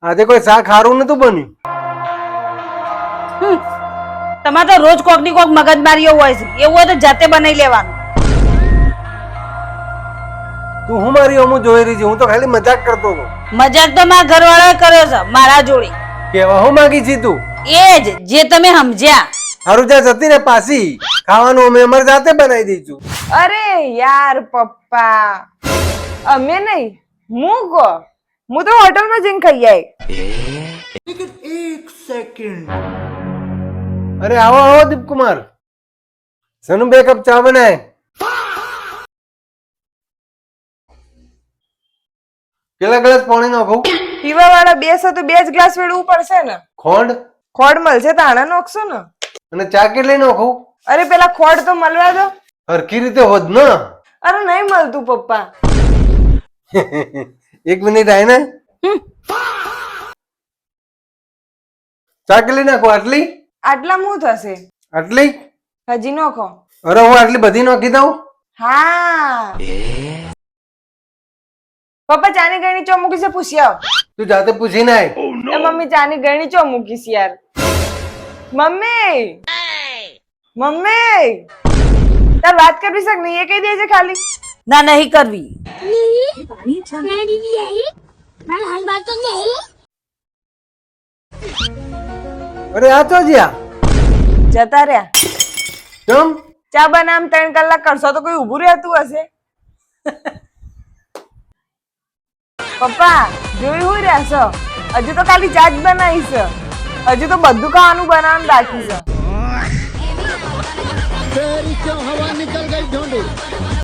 આજે કોઈ શાક સારું નતું બન્યું. તમારે તો રોજ કોક ની કોક મગજમારીઓ હોય છે. એવું હોય તો જાતે બનાવી લેવાનું. તું હું મારી અમુ જોઈ રહી છે? હું તો ખાલી મજાક કરતો હતો. મજાક તો મારા ઘરવાળાએ કર્યો છે મારા જોડે. કેવા હું માંગી છી તું? એ જ જે તમે સમજ્યા. હારું જા જતી ને પાછી. ખાવાનું અમે અમારે જાતે બનાવી દઈશું. અરે યાર પપ્પા, અમે નહીં, હું કહો, હું તો હોટલમાં જઈને ખાઈ આવી. અરે આવો આવો દીપકુમાર. સનુ 2 કપ ચા બનાય. કેટલા ગ્લાસ પાણી નાખું? પીવા વાળા 2 છે તો 2 જ ગ્લાસ વેડવું પડશે ને. ખોંડ ખોડ મળશે તાણા નોખશો ને. અને ચા કેટલી નાખું? અરે પેલા ખોડ તો મળવા દો. હરખી રીતે હોત ને. અરે નહીં મળતું પપ્પા. 1 મિનિટ આય ને. ચા કેટલી નાખું? આટલી? આટલા હું થશે? આટલી? હજી નોખો. અરે હું આટલી બધી નાખી દઉં? હા પપ્પા ચાની ગરણી ચો મૂકી છે પૂછી આવ. તું જાતે પૂછીને આય. એ મમ્મી ચાની ગરણી ચો મૂકીશ યાર. મમ્મી મમ્મી તાર વાત કરવી શક નહીં એ કહી દેજે ખાલી. ના નહીં કરવી. અરે આ તો જ્યાં જતા રહ્યા. કેમ? ચા બનામ 3 કલાક કરશો તો કોઈ ઊભું રહેતું હશે? પપ્પા જોઈ હું રહ્યા છો? હજુ તો ખાલી ચા જ બનાવી છે. હજુ તો બધું ખાવાનું બનાવવાનું બાકી છે. हवा निकल गई ढूंढी